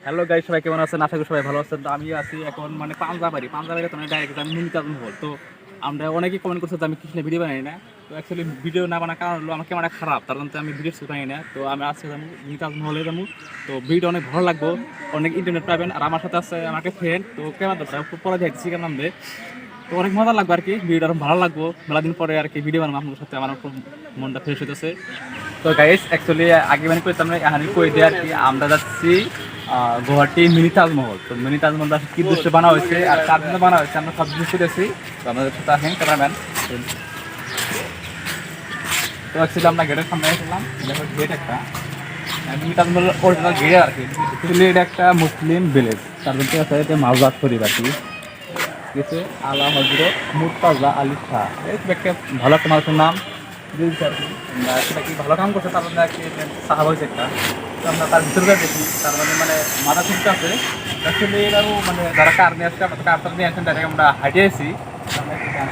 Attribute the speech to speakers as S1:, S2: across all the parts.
S1: Hello guys, সবাই কেমন আছেন? আশা করি সবাই ভালো আছেন। তো আমি আছি এখন মানে পাঞ্জাবাড়ি তো ডাইরেক্ট আমি মিনি তাজমহল। তো আমরা অনেকেই কমেন্ট করছে যে আমি কৃষ্ণ ভিডিও বানাই না। তো অ্যাকচুয়ালি ভিডিও না বানার কারণ হলো আমার ক্যামেরা খারাপ, তার কারণে আমি ভিডিও শুট বানাই না। তো আমি আজকে যাবো মিনি তাজমহলে যাবো। তো ভিডিও অনেক ভালো লাগবে, অনেক ইন্টারনেট পাবেন। আর আমার সাথে আছে আমার একটা ফ্রেন্ড, তো ক্যামেরা দরকার পরে দেখছি কেন নামবে। তো অনেক মজা লাগবে আর কি, ভিডিওটা আরো ভালো লাগবে। মেলা দিন পরে আর কি ভিডিও বানাবো আপনাদের সাথে, আমার খুব মনটা ফ্রেশ হইতেছে। তো গাইস অ্যাকচুয়ালি আগে মানে করতাম না, এখানে কই দিয়ে আর কি আমরা যাচ্ছি গুয়াহাটি মিনি তাজমহল। তো মিনি তাজমহল আসলে কি দৃশ্য বানা হয়েছে আর কার জন্য বানা হয়েছে আমরা সব দৃশ্য দেখছি। তো আমাদের সাথে আছেন ক্যামেরাম্যান। তো অ্যাকচুয়ালি আমরা গেটের সামনে এসেছিলাম, দেখো গেট একটা মিনি তাজমহল অরিজিনাল গেট আর কি। অ্যাকচুয়ালি এটা একটা মুসলিম ভিলেজ, তার মধ্যে আছে এটা মাওজাদ শরীফ আর কি। ঠিক আছে, আলা হজরত মুর্তাজা আলী শাহ, একটা ভালো একটা মানুষের নাম দিয়েছে আর কি। সেটা কি ভালো কাম করছে, তার মধ্যে আর কি সাহাবা হয়েছে একটা। তো আমরা তার ভিতরে দেখি, তার মানে মাথা ঠিক আছে। অ্যাকচুয়ালি এরাও মানে যারা কার নিয়ে আসছে, আমরা তো কারটা নিয়ে আসেন, ডাইরেক্ট আমরা হাঁটিয়ে এসেছি।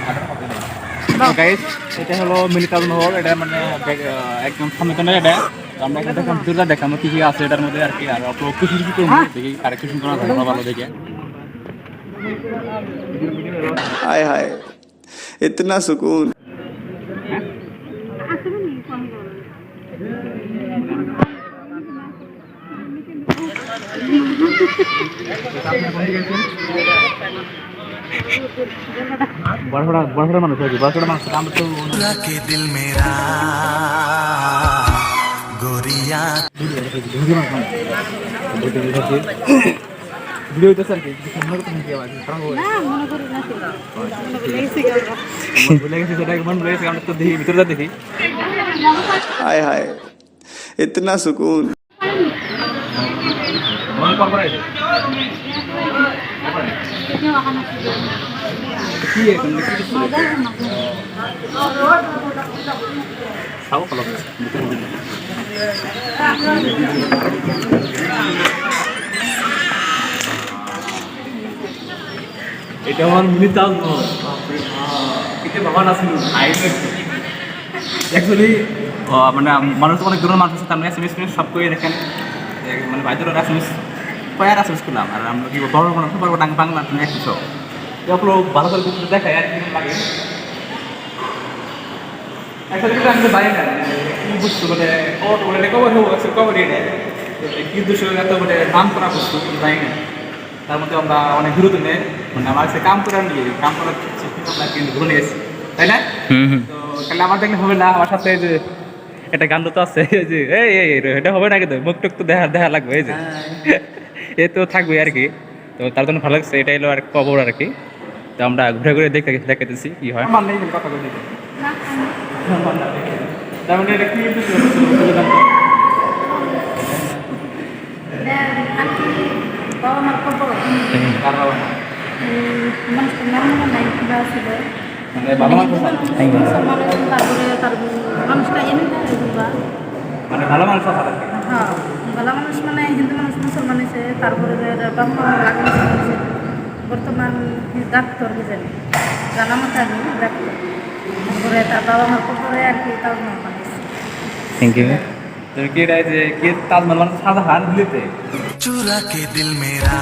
S1: হাঁটার কথা নেই। গাইস, এটা হলো মিনি তাজমহল। এটা মানে একদম সামনে তো নেই এটা। তো আমরা এখানে দেখলাম ভিতরে দেখাম কি কি আছে এটার মধ্যে আর কি। আর কিছু কিছু করবো দেখি, আর কিছু করা যায় ভালো দেখে।
S2: हाय हाय इतना सुकून।
S1: বড় বড় মানুষ আর কি, বড় মানুষ আমরা তো
S2: के दिल मेरा गोरिया
S1: ভিডিও হইতেছে আর কি, মনে করতে নাকি আবার ভুলে গেছি, সেটা মন ভুলে গেছি। আমরা তো দেখি ভিতরে দেখি।
S2: हाय हाय इतना सुकून।
S1: মনে কর করে কি এখন দেখি খাও ভালো। এটা আমার মিনি তাজমহল। এটা বাবা না ছিল অ্যাকচুয়ালি মানে মানুষ তো অনেক ধরনের মানুষ আছে, তার মানে এসএমএস সব করে দেখেন মানে বাইরে এসএমএস কয়ার এসএমএস করলাম। আর আমরা কি বড় মানুষ বড় বাংলা একশো এগুলো ভালো করে বুঝতে দেখায় আর কি লাগে। অ্যাকচুয়ালি কিন্তু আমি বাইরে না কি বুঝতো মানে কবর কবর কি দুশো এত মানে নাম করা বুঝতো জানি না। তার মধ্যে আমরা অনেক দূরত্ব নেই, মানে আমার কাছে কাম করে নিয়ে কাম করার আমরা কিন্তু ঘুরে নিয়েছি, তাই না? তো তাহলে আমার দেখলে হবে না, আমার সাথে যে একটা গান তো আছে যে এটা হবে না, কিন্তু মুখ টুক তো দেখা লাগবে, এই যে এ তো থাকবে আর কি। তো তার জন্য ভালো লাগছে, এটা এলো আর কবর আর কি। তো আমরা ঘুরে ঘুরে দেখাতেছি কি হয়। কথা বলি তার মানে এটা কি
S3: bawa markopo mas kenal mengenai bahasa
S1: মানে ভালো মানুষ
S3: sama তারপরে তার মানুষটা এনে দেয় এগুলা
S1: মানে ভালো মানুষ আছে আর কি।
S3: হ্যাঁ ভালো মানুষ মানে হিন্দু মানুষ মুসলমান আছে, তারপরে ব্রাহ্মণ লাগানো বর্তমান ডাক্তার বুঝেন জানা মতো আমি ডাক্তার, তারপরে তার বাবা মার পরে আর কি তার বানিয়েছে।
S1: Thank you. তো কি এটা যে কি তাজমহল মানে শাহজাহান দিল্লিতে
S2: चुरा के दिल मेरा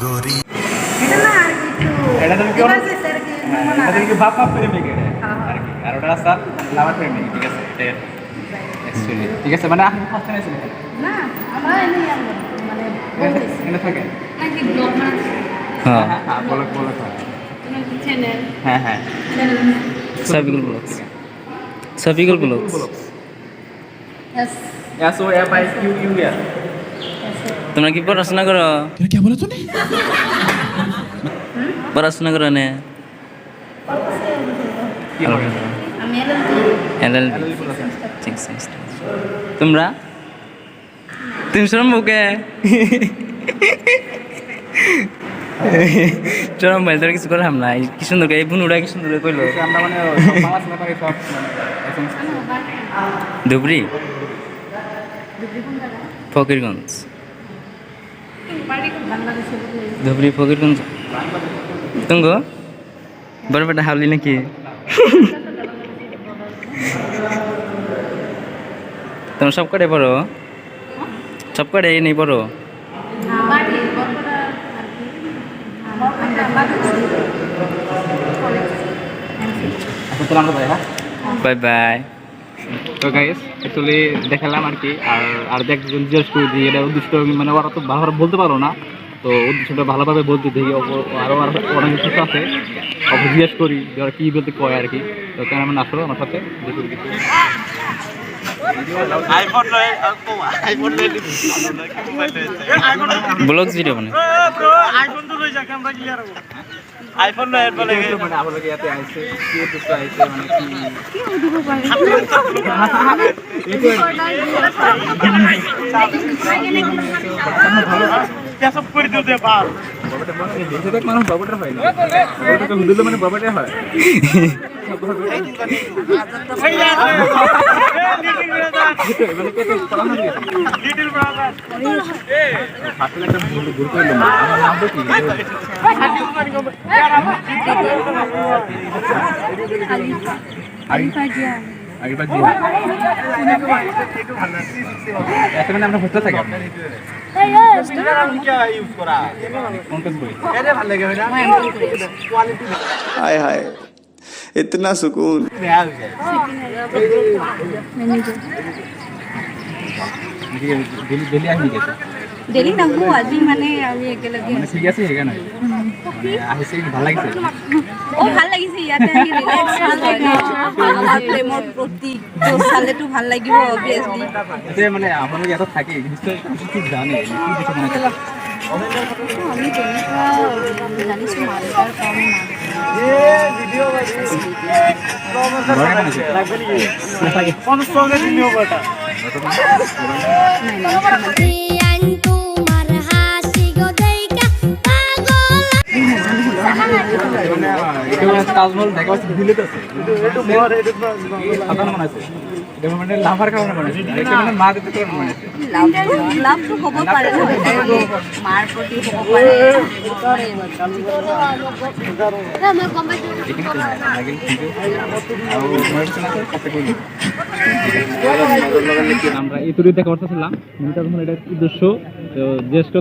S2: गोरी।
S3: এটা না আর কিছু
S1: এটা তুমি কি
S3: এবার যে স্যার কি নমুনা
S1: এটা তুমি কি বাপ বাপ প্রেমিক এটা
S3: হ্যাঁ।
S1: আর কি। আর ওটা রাস্তা লাভার প্রেমিক, ঠিক আছে এটা অ্যাকচুয়ালি ঠিক আছে। মানে আপনি ফার্স্ট টাইম এসেছেন
S3: না আমরা এমনি মানে বলতেছি
S1: এখানে থাকেন?
S3: নাকি ব্লগ বানাচ্ছি
S1: হ্যাঁ হ্যাঁ বলো বলো
S3: তোমার চ্যানেল
S1: হ্যাঁ হ্যাঁ
S3: channel
S4: Sabiqul Vlogs. Sabiqul Vlogs.
S3: S
S1: S O F I Q U R.
S4: তোমরা কি পড়াশোনা করো?
S2: क्या बोला तूने?
S4: পড়াশোনা করো না?
S1: কি হবে
S3: আমি এলএলবি
S4: LLB. ঠিক আছে। তোমরা তুমি শরম বুকে চরম ভাই তোর কিছু করলাম না। কি সুন্দর এই বুনুরা কি সুন্দর কইলো।
S1: আমরা মানে সব বাংলা সিনেমা সব
S4: ধুবড়ি
S3: ডিগ্রি কোন জায়গা
S4: ফকিরগঞ্জ।
S3: বাড়ি বাংলাদেশে
S4: ধুবড়ি ফকিরগঞ্জ তুঙ্গ বড় হাওলি নাকি? তোমরা সব কটাই পড়ো? সব কটা এই নেই পড়ো
S3: বাড়ি বরপড়া আর কি আমরা বাড়ি কলেজ
S1: এখন তো আমরা যাই, হ্যাঁ।
S4: বাই বাই
S1: তো গাইস অ্যাকচুয়ালি দেখালাম আর কি, আর একজন জিজ্ঞেস করে দিই এটা উদ্দেশ্য, মানে ওরা তো ভালোভাবে বলতে পারো না, তো উদ্দেশ্যটা ভালোভাবে বলতে দেখি। আরও অনেক কিছু আছে, ওকে জিজ্ঞেস করি যে ওরা কী বলতে কয় আর কি। তো ক্যামেরাম্যান আসলো আমার সাথে, দেখি কিছু
S4: ব্লগ ভিডিও মানে
S1: মানে আমার লগে ইয়াতে আইছে, কি উদ্দেশ্য আইছে, মানে কি বেশিরভাগ মানুষ বাবুটা হয় না, বাবুটাকে হুদুলে মানে বাবুটাই হয়। মানে কেটে পড়ানো দিয়েছে। হাতে একটা ভুল করলাম, আমার নাম তো কি? আগেরবার জি এখন মানে আমরা হোস্টেল থাকি। কোন কাজ করি?
S2: हाय हाय इतना सुकून
S1: ডেলি আহি গেছে,
S3: ডেলি নাহো আজি মানে আমি একেলগে
S1: মানে ঠিক আছে সেইকাৰণে মানে আহিছে, ভাল লাগিছে।
S3: ভাল লাগিছে ইয়াতে আহি ৰিলেক্স ভাল লাগে আমাৰ প্ৰেমৰ প্ৰতীক তো চালেতো ভাল লাগিব অবভিয়াছলি
S1: এতিয়া মানে আপোনালোকে ইয়াত থাকি নিশ্চয় কি জানে, কি দেখে মানে
S3: আমি তেনেকুৱা জানিছোঁ মা দেউতাৰ কাৰণে
S1: তাজমহল দেখা পাচ্ছি দিল্লিতে আছে, সাধারণ বানাইছে এটা মানে লাভার কারণে বানাইছে, এটা মানে মা দিতে কারণে বানাইছে।
S3: লাভটো হ'ব পাৰে মাৰ প্ৰতি হ'ব পাৰে
S1: আমরা এই তৈরি দেখা করতেছিলাম, এটা উদ্দেশ্য তো জ্যেষ্ঠ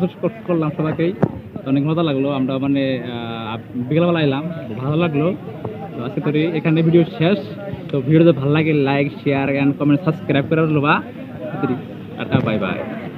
S1: করলাম সবাইকেই, অনেক মজা লাগলো। আমরা মানে বিকেলবেলা এলাম, ভালো লাগলো। তো আজকে তৈরি এখানে ভিডিও শেষ। তো ভিডিওতে ভালো লাগে like share and comment subscribe করে নেবা। Tata bye bye.